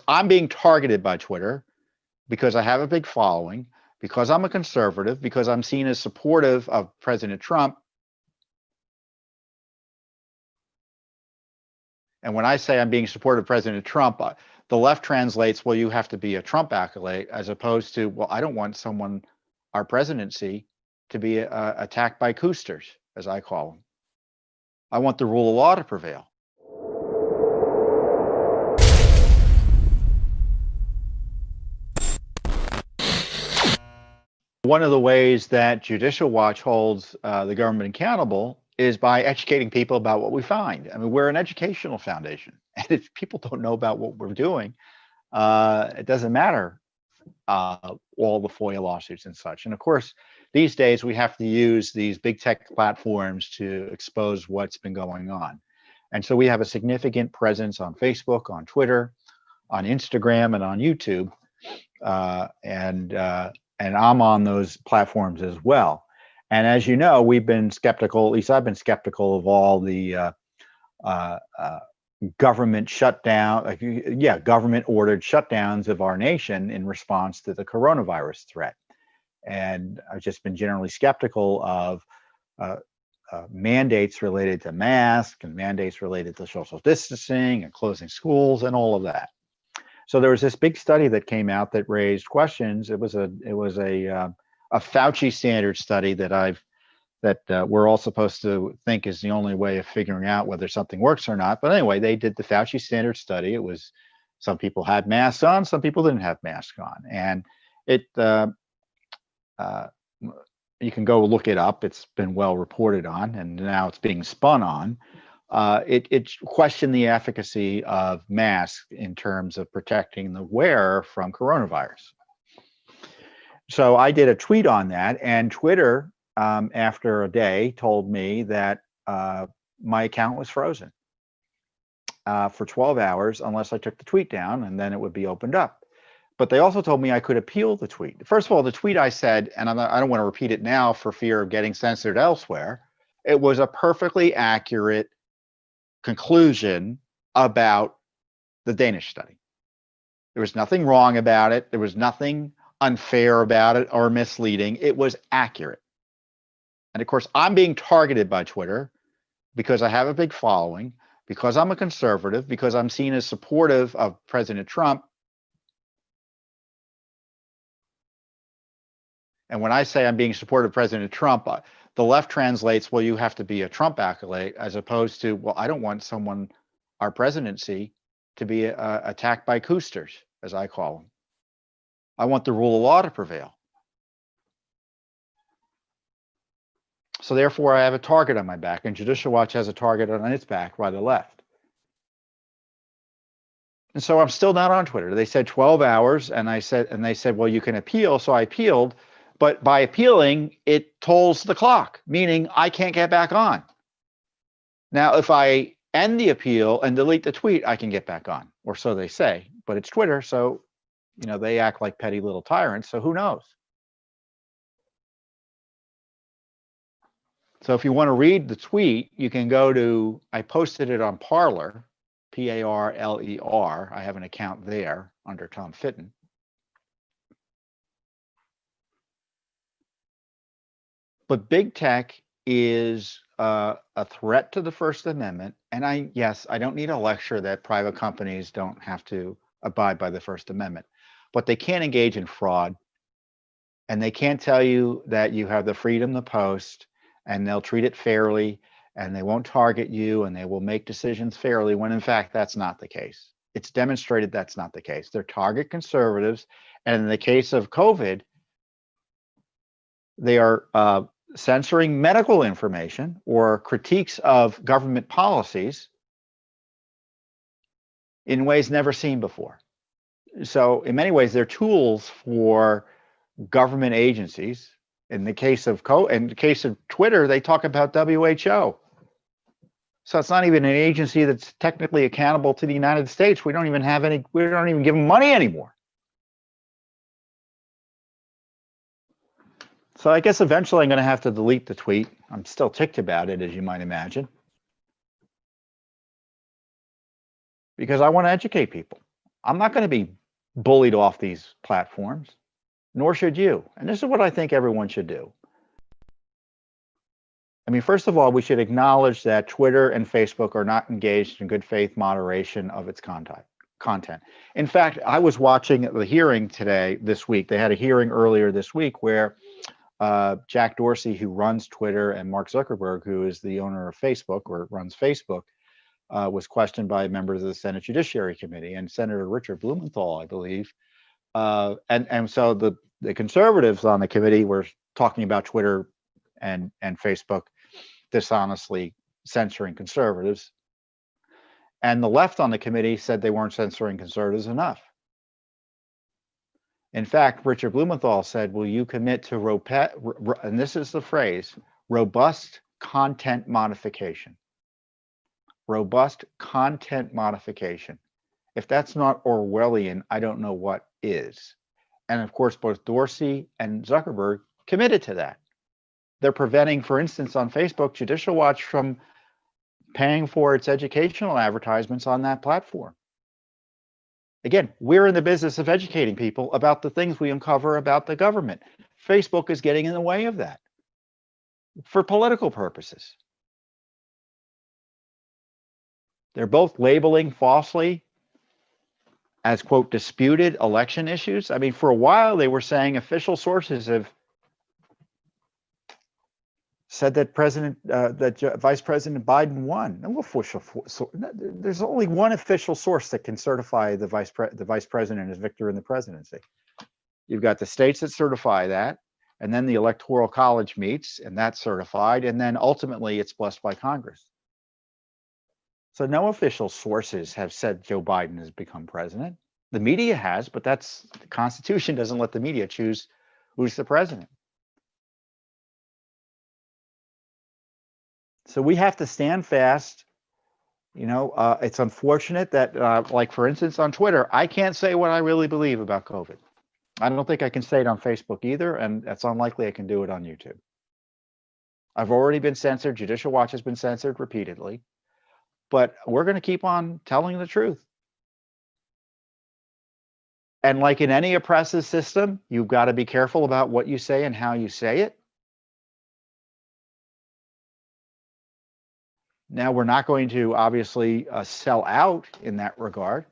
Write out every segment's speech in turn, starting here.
I'm being targeted by Twitter because I have a big following, because I'm a conservative, because I'm seen as supportive of President Trump. And when I say I'm being supportive of President Trump, the left translates, well, you have to be a Trump acolyte, as opposed to, well, I don't want our presidency, to be attacked by coosters, as I call them. I want the rule of law to prevail. One of the ways that Judicial Watch holds the government accountable is by educating people about what we find. I mean, we're an educational foundation, and if people don't know about what we're doing, it doesn't matter all the FOIA lawsuits and such. And of course, these days we have to use these big tech platforms to expose what's been going on. And so we have a significant presence on Facebook, on Twitter, on Instagram, and on YouTube. And I'm on those platforms as well. And as you know, we've been skeptical, at least I've been skeptical of all the government shutdown, government ordered shutdowns of our nation in response to the coronavirus threat. And I've just been generally skeptical of mandates related to masks and mandates related to social distancing and closing schools and all of that. So there was this big study that came out that raised questions. It was a Fauci standard study that we're all supposed to think is the only way of figuring out whether something works or not. But anyway, they did the Fauci standard study. It was, some people had masks on, some people didn't have masks on, and you can go look it up. It's been well reported on, and now it's being spun on. It questioned the efficacy of masks in terms of protecting the wearer from coronavirus. So I did a tweet on that, and Twitter, after a day, told me that my account was frozen for 12 hours unless I took the tweet down, and then it would be opened up. But they also told me I could appeal the tweet. First of all, the tweet I said, and I don't want to repeat it now for fear of getting censored elsewhere, it was a perfectly accurate conclusion about the Danish study. There was nothing wrong about it. There was nothing unfair about it or misleading. It was accurate. And of course, I'm being targeted by Twitter because I have a big following, because I'm a conservative, because I'm seen as supportive of President Trump. And when I say I'm being supportive of President Trump, the left translates, well, you have to be a Trump acolyte, as opposed to, well, I don't want our presidency, to be attacked by coosters, as I call them. I want the rule of law to prevail. So therefore, I have a target on my back, and Judicial Watch has a target on its back by the left. And so I'm still not on Twitter. They said 12 hours, and they said, well, you can appeal. So I appealed. But by appealing, it tolls the clock, meaning I can't get back on. Now, if I end the appeal and delete the tweet, I can get back on, or so they say. But it's Twitter, so they act like petty little tyrants, so who knows? So if you want to read the tweet, you can go to, I posted it on Parler, Parler. I have an account there under Tom Fitton. But big tech is a threat to the First Amendment. And I don't need a lecture that private companies don't have to abide by the First Amendment, but they can't engage in fraud. And they can't tell you that you have the freedom to post, and they'll treat it fairly, and they won't target you, and they will make decisions fairly, when in fact, that's not the case. It's demonstrated that's not the case. They're target conservatives. And in the case of COVID, they are censoring medical information or critiques of government policies in ways never seen before. So in many ways, they're tools for government agencies. In the case of Twitter, they talk about WHO. So it's not even an agency that's technically accountable to the United States. We don't even give them money anymore. So I guess eventually I'm going to have to delete the tweet. I'm still ticked about it, as you might imagine, because I want to educate people. I'm not going to be bullied off these platforms, nor should you. And this is what I think everyone should do. I mean, first of all, we should acknowledge that Twitter and Facebook are not engaged in good faith moderation of its content. In fact, I was watching the hearing this week. They had a hearing earlier this week where Jack Dorsey, who runs Twitter, and Mark Zuckerberg, who is the owner of Facebook or runs Facebook, was questioned by members of the Senate Judiciary Committee and Senator Richard Blumenthal, I believe. And so the conservatives on the committee were talking about Twitter and Facebook dishonestly censoring conservatives. And the left on the committee said they weren't censoring conservatives enough. In fact, Richard Blumenthal said, will you commit to, and this is the phrase, robust content modification? Robust content modification. If that's not Orwellian, I don't know what is. And of course, both Dorsey and Zuckerberg committed to that. They're preventing, for instance, on Facebook, Judicial Watch from paying for its educational advertisements on that platform. Again, we're in the business of educating people about the things we uncover about the government. Facebook is getting in the way of that for political purposes. They're both labeling falsely as, quote, disputed election issues. I mean, for a while, they were saying official sources have said that Vice President Biden won. No official there's only one official source that can certify the vice president as victor in the presidency. You've got the states that certify that, and then the Electoral College meets, and that's certified, and then ultimately it's blessed by Congress. So no official sources have said Joe Biden has become president. The media has, but the Constitution doesn't let the media choose who's the president. So we have to stand fast. You know, it's unfortunate that, like, for instance, on Twitter, I can't say what I really believe about COVID. I don't think I can say it on Facebook either, and it's unlikely I can do it on YouTube. I've already been censored. Judicial Watch has been censored repeatedly. But we're going to keep on telling the truth. And like in any oppressive system, you've got to be careful about what you say and how you say it. Now, we're not going to obviously sell out in that regard,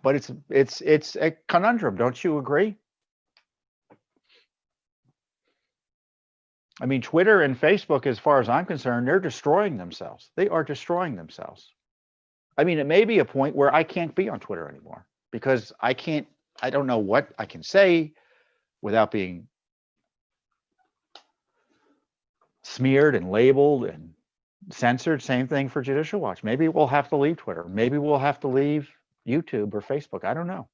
but it's a conundrum. Don't you agree? I mean, Twitter and Facebook, as far as I'm concerned, they're destroying themselves. They are destroying themselves. I mean, it may be a point where I can't be on Twitter anymore because I don't know what I can say without being smeared and labeled and censored. Same thing for Judicial Watch. Maybe we'll have to leave Twitter. Maybe we'll have to leave YouTube or Facebook. I don't know.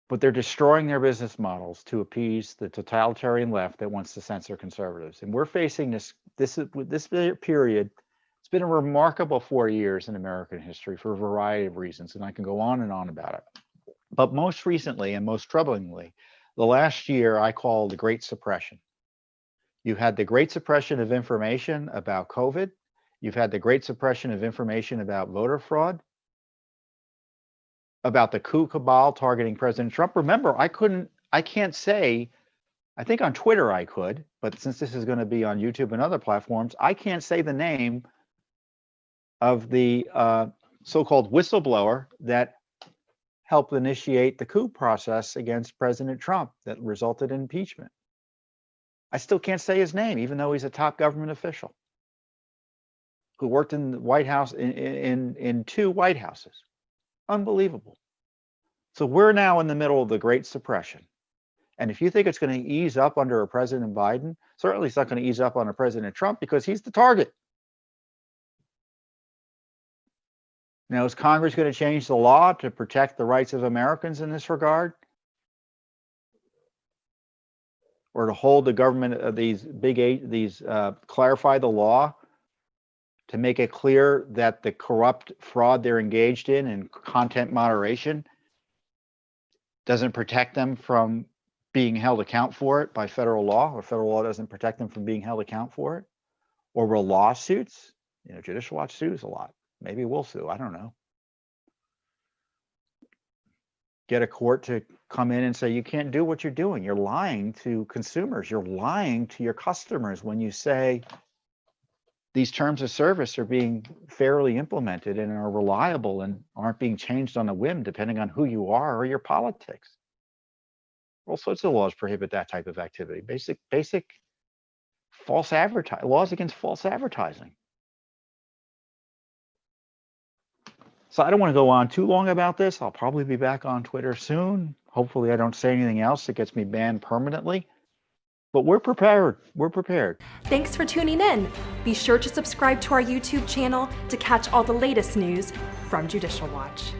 But they're destroying their business models to appease the totalitarian left that wants to censor conservatives. And we're facing this period. It's been a remarkable 4 years in American history for a variety of reasons, and I can go on and on about it. But most recently and most troublingly, the last year I call the Great Suppression. You've had the Great Suppression of information about COVID. You've had the Great Suppression of information about voter fraud, about the coup cabal targeting President Trump. Remember, I can't say, I think on Twitter I could, but since this is going to be on YouTube and other platforms, I can't say the name of the so-called whistleblower that helped initiate the coup process against President Trump that resulted in impeachment. I still can't say his name, even though he's a top government official who worked in the White House, in 2 White Houses. Unbelievable. So we're now in the middle of the Great Suppression. And if you think it's going to ease up under a President Biden, certainly it's not going to ease up on a President Trump because he's the target. Now, is Congress going to change the law to protect the rights of Americans in this regard? Or to hold the government of clarify the law to make it clear that the corrupt fraud they're engaged in and content moderation doesn't protect them from being held account for it by federal law, or federal law doesn't protect them from being held account for it, or will lawsuits Judicial Watch sues a lot. Maybe we'll sue. I don't know. Get a court to come in and say, you can't do what you're doing. You're lying to consumers. You're lying to your customers when you say these terms of service are being fairly implemented and are reliable and aren't being changed on a whim depending on who you are or your politics. All sorts of laws prohibit that type of activity. Basic false advertising, laws against false advertising. So I don't want to go on too long about this. I'll probably be back on Twitter soon. Hopefully I don't say anything else that gets me banned permanently. But we're prepared. We're prepared. Thanks for tuning in. Be sure to subscribe to our YouTube channel to catch all the latest news from Judicial Watch.